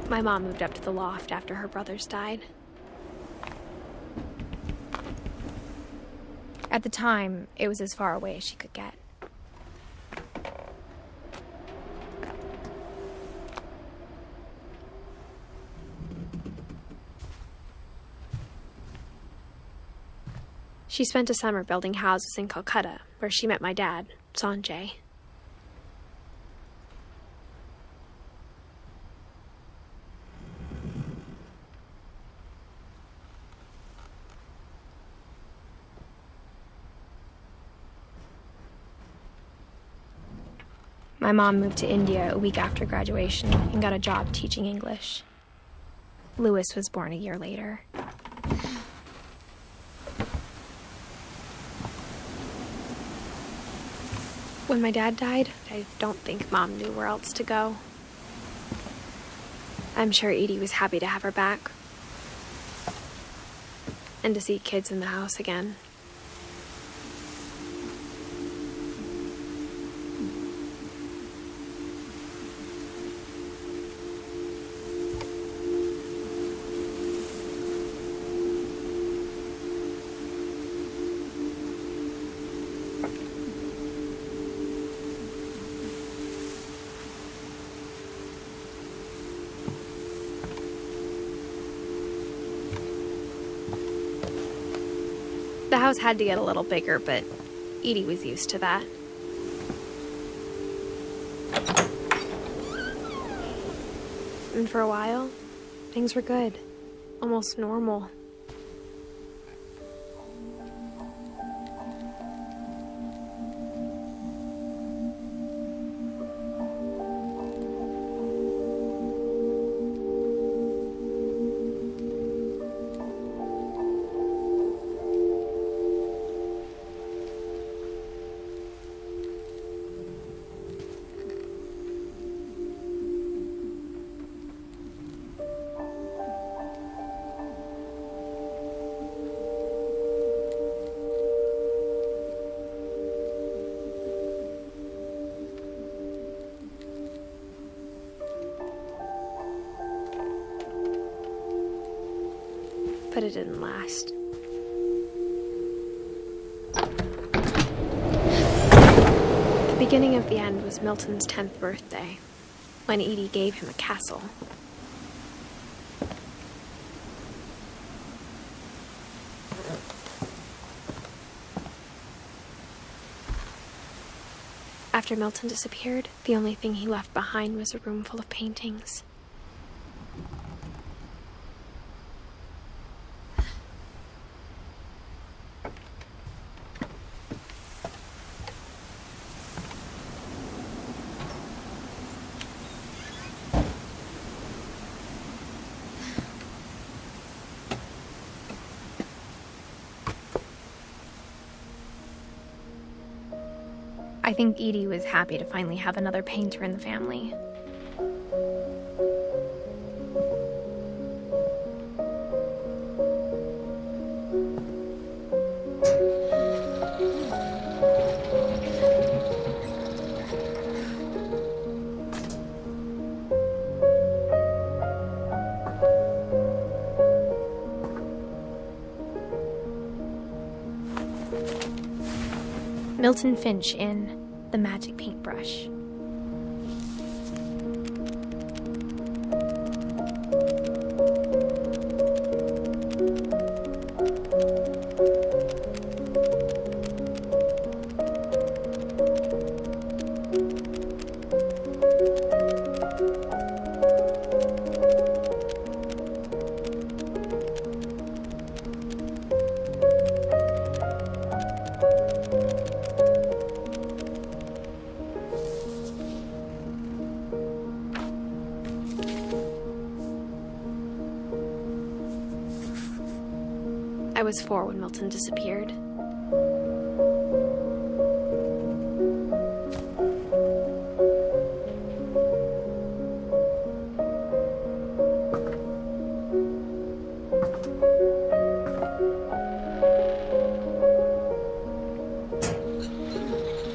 My mom moved up to the loft after her brothers died. At the time, it was as far away as she could get. She spent a summer building houses in Calcutta, where she met my dad, Sanjay. My mom moved to India a week after graduation and got a job teaching English. Louis was born a year later. When my dad died, I don't think Mom knew where else to go. I'm sure Edie was happy to have her back. And to see kids in the house again. The house had to get a little bigger, but Edie was used to that. And for a while, things were good. Almost normal. But it didn't last. The beginning of the end was Milton's 10th birthday, when Edie gave him a castle. After Milton disappeared, the only thing he left behind was a room full of paintings. I think Edie was happy to finally have another painter in the family. Milton Finch in The Magic Paintbrush. I was 4 when Milton disappeared.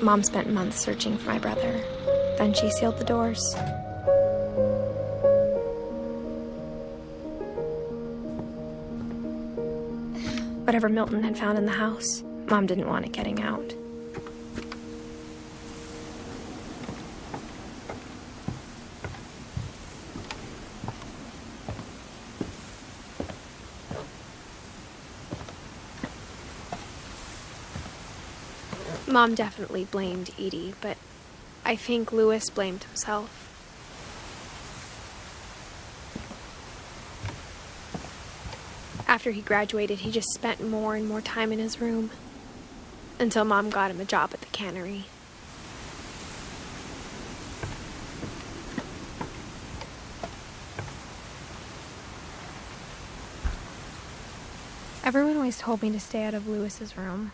Mom spent months searching for my brother. Then she sealed the doors. whatever Milton had found in the house. Mom didn't want it getting out. Mom definitely blamed Edie, but I think Lewis blamed himself. After he graduated, he just spent more and more time in his room, until Mom got him a job at the cannery. Everyone always told me to stay out of Lewis's room,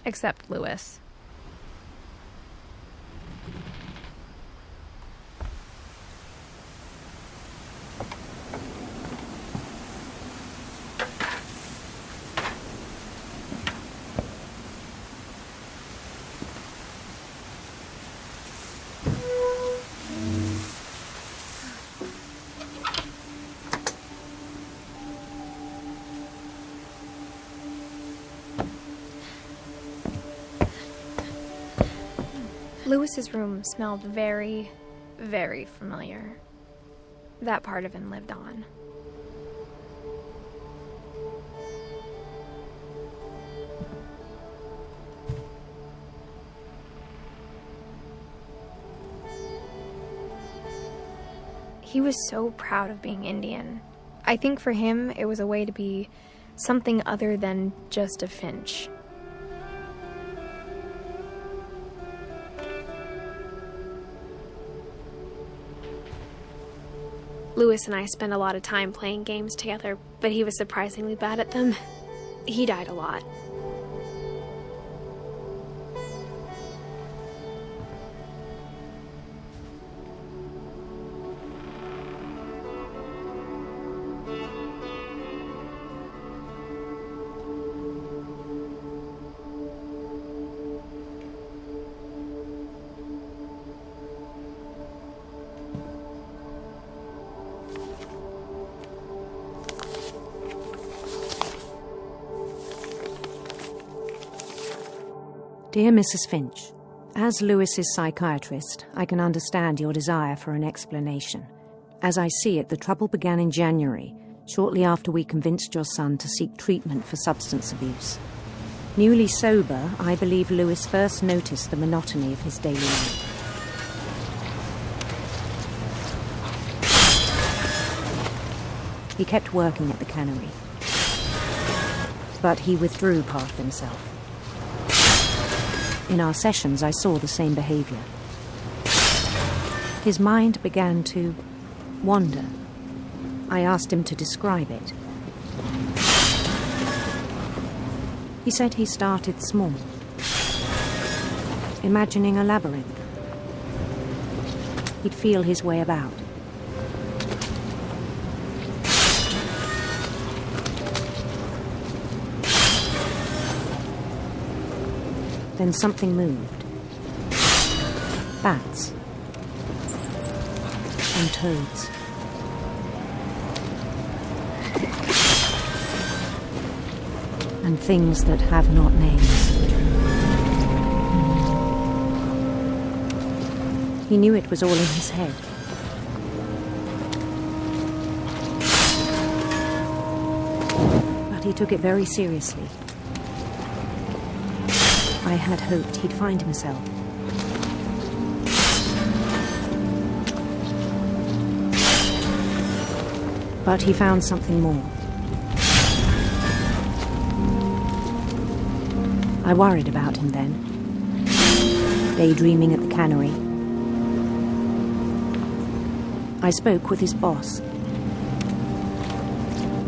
except Lewis. Lewis's room smelled very, very familiar. That part of him lived on. He was so proud of being Indian. I think for him, it was a way to be something other than just a Finch. Lewis and I spent a lot of time playing games together, but he was surprisingly bad at them. He died a lot. Dear Mrs. Finch, as Lewis's psychiatrist, I can understand your desire for an explanation. As I see it, the trouble began in January, shortly after we convinced your son to seek treatment for substance abuse. Newly sober, I believe Lewis first noticed the monotony of his daily life. He kept working at the cannery, but he withdrew part of himself. In our sessions, I saw the same behavior. His mind began to wander. I asked him to describe it. He said he started small, imagining a labyrinth. He'd feel his way about. Then something moved. Bats. And toads. And things that have not names. He knew it was all in his head. But he took it very seriously. I had hoped he'd find himself. But he found something more. I worried about him then, daydreaming at the cannery. I spoke with his boss,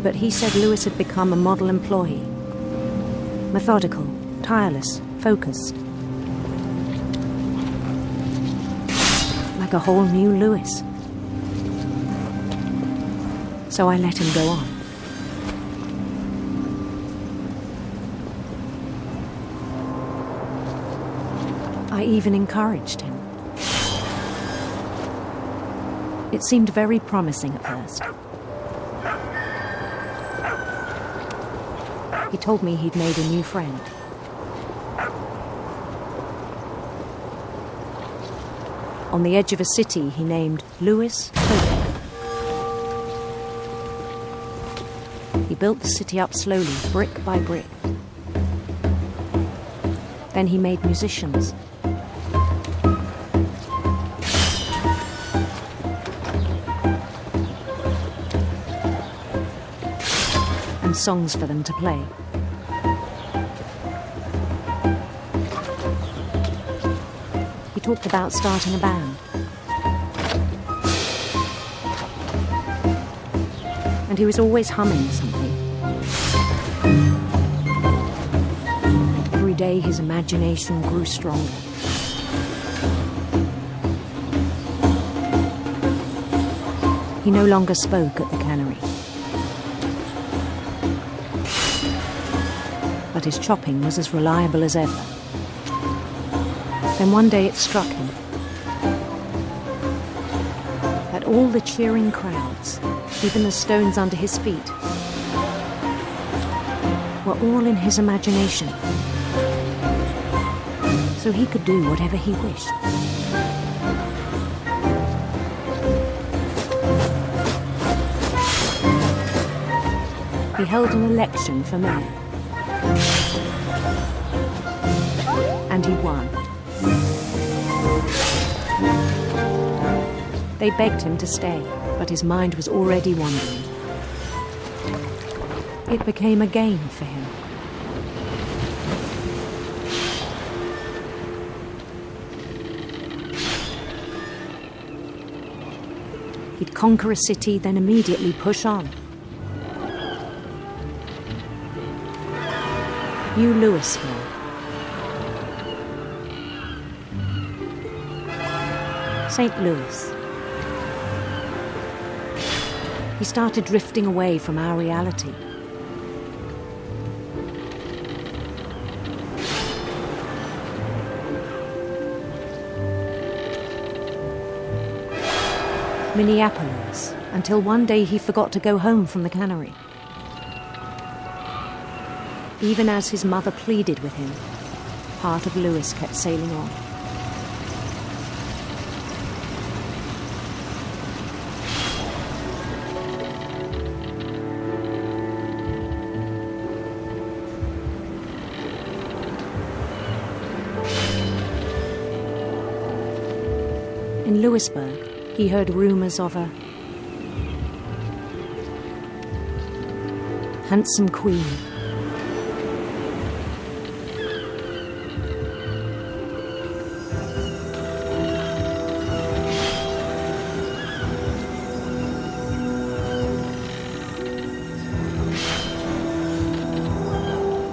but he said Lewis had become a model employee, methodical, tireless, focused. Like a whole new Lewis. So I let him go on. I even encouraged him. It seemed very promising at first. He told me he'd made a new friend. On the edge of a city he named Louis Hope. He built the city up slowly, brick by brick. Then he made musicians. And songs for them to play. He talked about starting a band. And he was always humming something. Every day his imagination grew stronger. He no longer spoke at the cannery. But his chopping was as reliable as ever. Then one day it struck him that all the cheering crowds, even the stones under his feet, were all in his imagination. So he could do whatever he wished. He held an election for mayor. And he won. They begged him to stay, but his mind was already wandering. It became a game for him. He'd conquer a city, then immediately push on. New Louisville. St. Louis. He started drifting away from our reality. Minneapolis, until one day he forgot to go home from the cannery. Even as his mother pleaded with him, part of Louis kept sailing on. In Louisburg, he heard rumors of a handsome queen.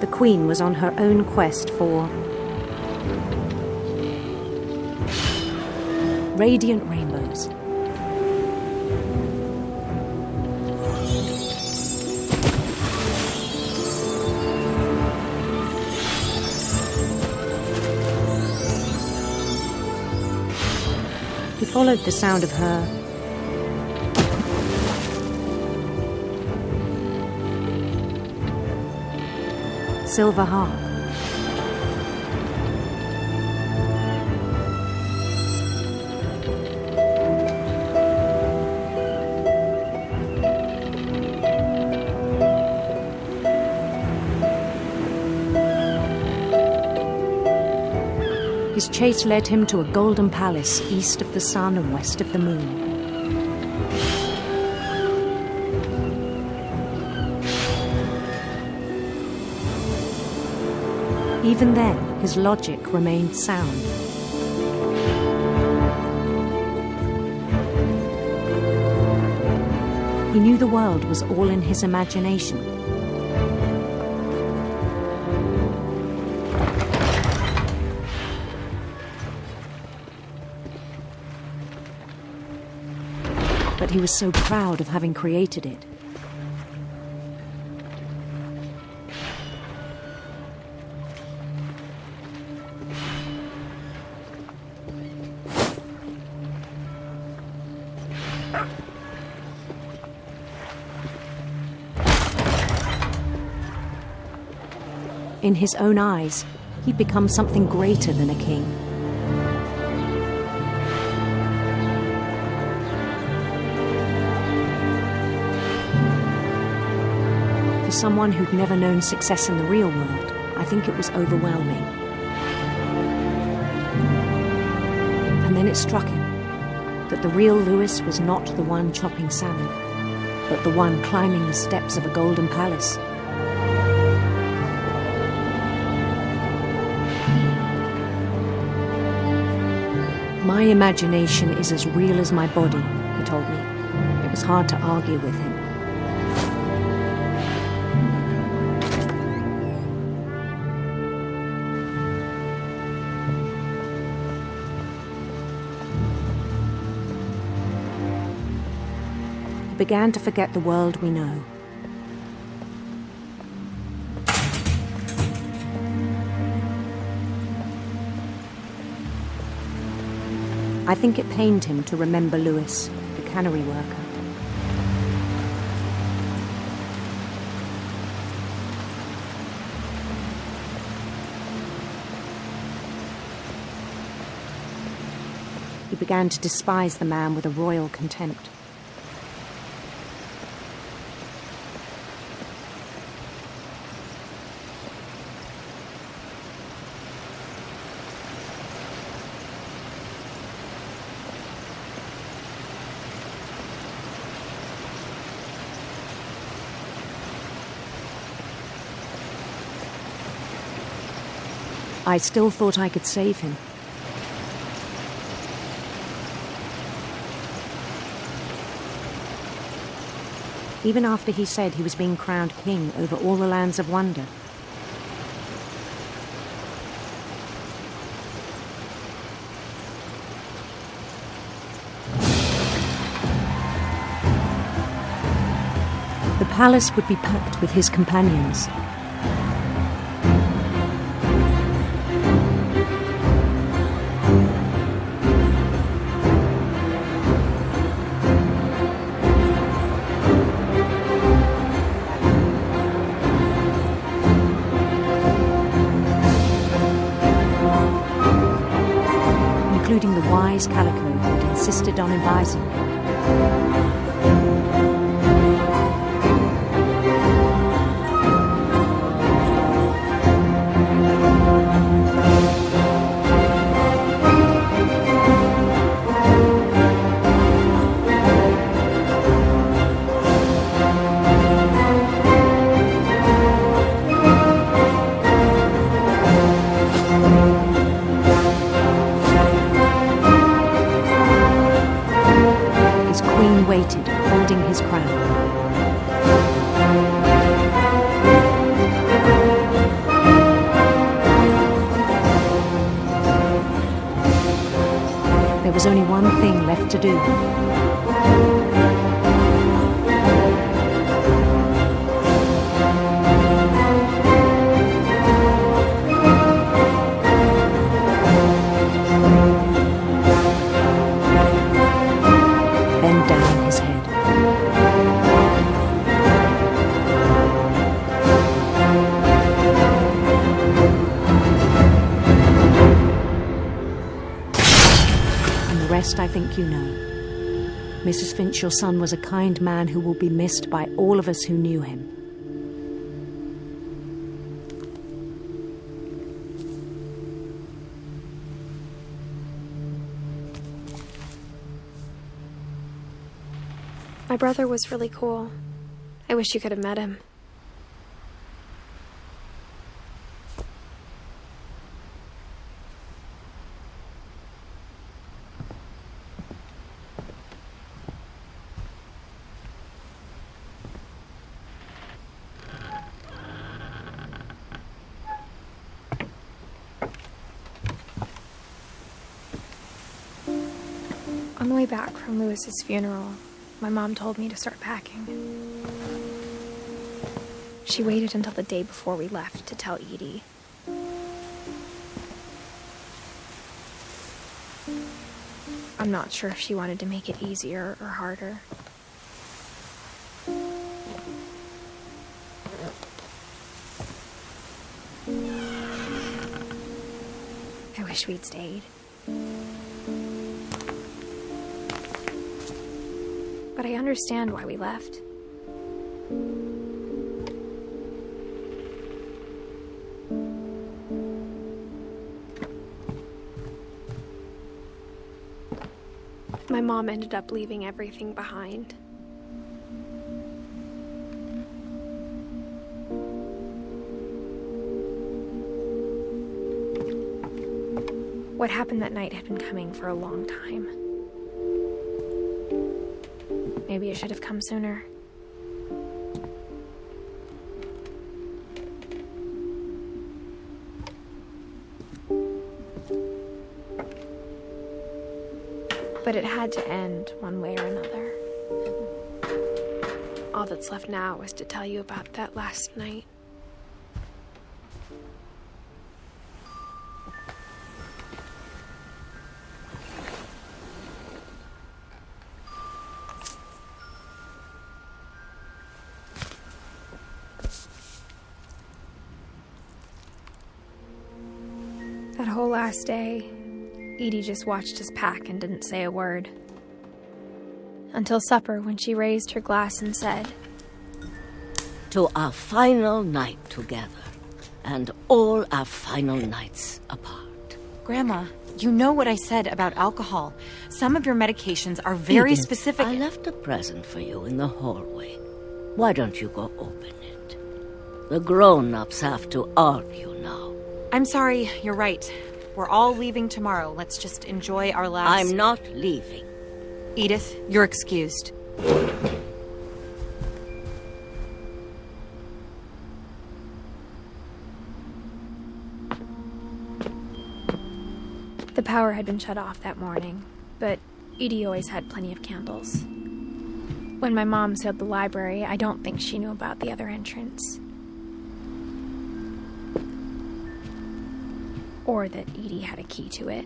The queen was on her own quest for radiant rainbows. He followed the sound of her silver harp. His chase led him to a golden palace east of the sun and west of the moon. Even then, his logic remained sound. He knew the world was all in his imagination. But he was so proud of having created it. In his own eyes, he'd become something greater than a king. For someone who'd never known success in the real world, I think it was overwhelming. And then it struck him that the real Lewis was not the one chopping salmon, but the one climbing the steps of a golden palace. My imagination is as real as my body, he told me. It was hard to argue with him. He began to forget the world we know. I think it pained him to remember Lewis, the cannery worker. He began to despise the man with a royal contempt. I still thought I could save him. Even after he said he was being crowned king over all the lands of wonder. The palace would be packed with his companions. Including the wise Calico who had insisted on advising him. Waited, holding his crown. There was only one thing left to do. Bend down his head. And the rest I think you know. Mrs. Finch, your son was a kind man who will be missed by all of us who knew him. My brother was really cool. I wish you could have met him. On the way back from Lewis's funeral, my mom told me to start packing. She waited until the day before we left to tell Edie. I'm not sure if she wanted to make it easier or harder. wish we'd stayed. But I understand why we left. My mom ended up leaving everything behind. What happened that night had been coming for a long time. Maybe it should have come sooner. But it had to end one way or another. All that's left now is to tell you about that last night. That whole last day, Edie just watched us pack and didn't say a word. Until supper, when she raised her glass and said, "To our final night together, and all our final nights apart." Grandma, you know what I said about alcohol. Some of your medications are very Edith, specific. I left a present for you in the hallway. Why don't you go open it? The grown-ups have to argue now. I'm sorry, you're right. We're all leaving tomorrow. Let's just enjoy our last... I'm not leaving. Edith, you're excused. The power had been shut off that morning, but Edie always had plenty of candles. When my mom sealed the library, I don't think she knew about the other entrance. Or that Edie had a key to it.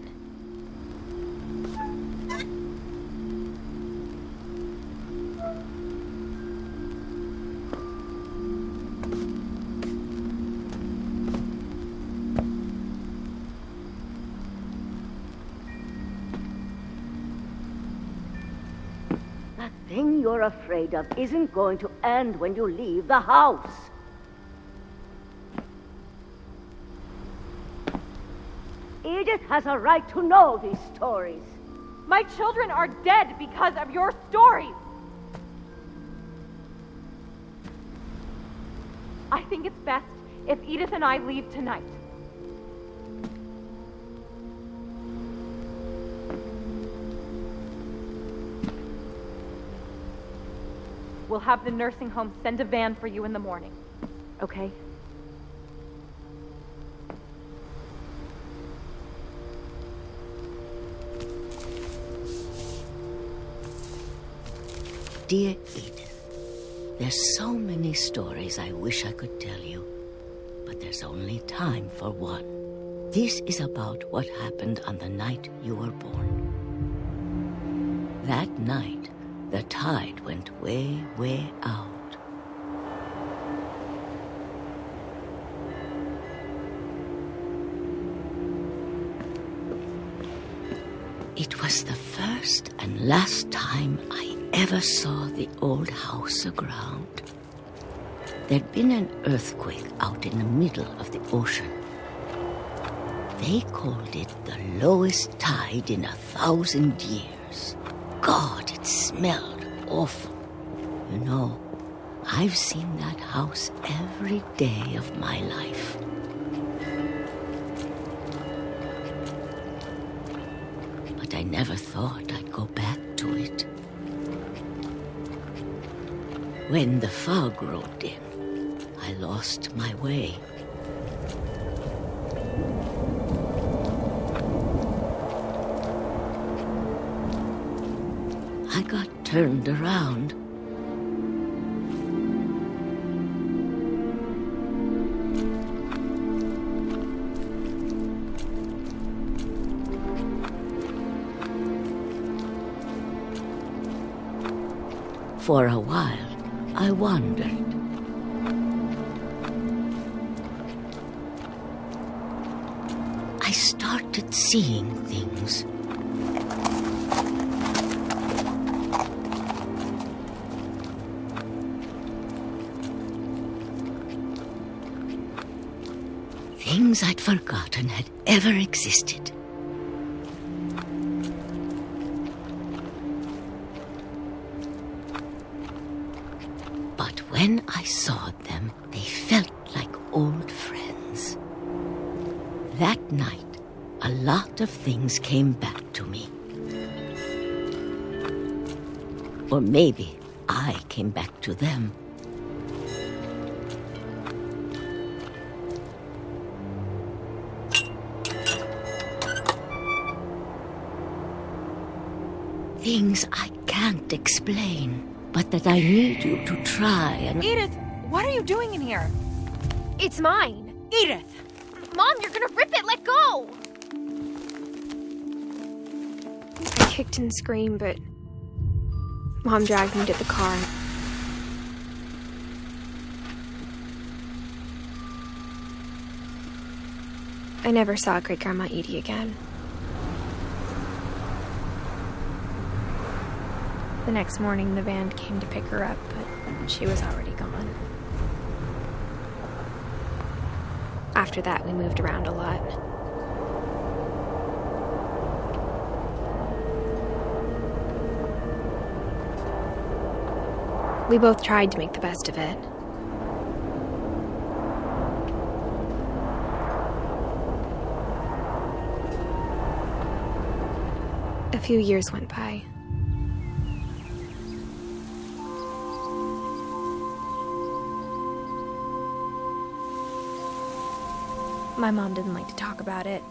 That thing you're afraid of isn't going to end when you leave the house. Edith has a right to know these stories. My children are dead because of your stories. I think it's best if Edith and I leave tonight. We'll have the nursing home send a van for you in the morning, okay? Dear Edith, there's so many stories I wish I could tell you, but there's only time for one. This is about what happened on the night you were born. That night, the tide went way, way out. It was the first and last time I ever saw the old house aground. There'd been an earthquake out in the middle of the ocean. They called it the lowest tide in 1,000 years. God, it smelled awful. You know, I've seen that house every day of my life. But I never thought I'd go back to it. When the fog rolled in, I lost my way. I got turned around. For a while, I wandered. I started seeing things. Things I'd forgotten had ever existed. But when I saw them, they felt like old friends. That night, a lot of things came back to me. Or maybe I came back to them. Things I can't explain, but that I need you to try and... Edith, what are you doing in here? It's mine. Edith! Mom, you're gonna rip it! Let go! I kicked and screamed, but Mom dragged me to the car. I never saw Great-Grandma Edie again. The next morning, the van came to pick her up, but she was already gone. After that, we moved around a lot. We both tried to make the best of it. A few years went by. My mom didn't like to talk about it,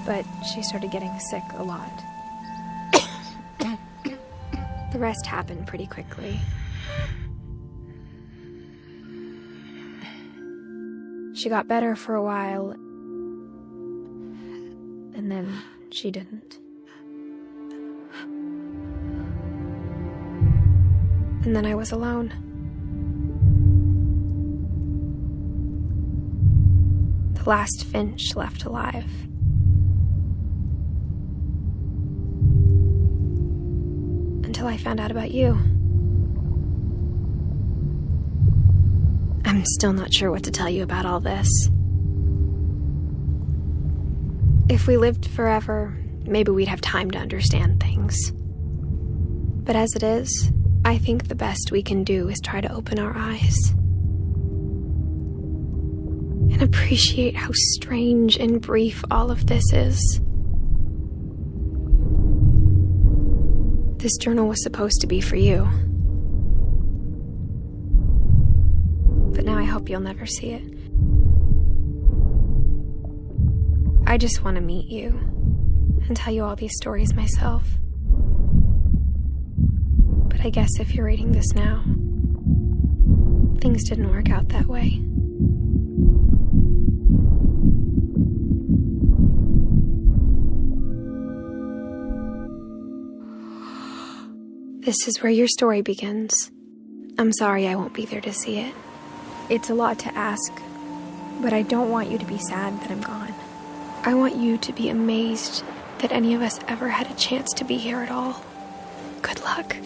but she started getting sick a lot. The rest happened pretty quickly. She got better for a while, and then she didn't. And then I was alone. The last Finch left alive. Until I found out about you. I'm still not sure what to tell you about all this. If we lived forever, maybe we'd have time to understand things. But as it is, I think the best we can do is try to open our eyes. And appreciate how strange and brief all of this is. This journal was supposed to be for you. But now I hope you'll never see it. I just want to meet you and tell you all these stories myself. But I guess if you're reading this now, things didn't work out that way. This is where your story begins. I'm sorry I won't be there to see it. It's a lot to ask, but I don't want you to be sad that I'm gone. I want you to be amazed that any of us ever had a chance to be here at all. Good luck.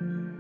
you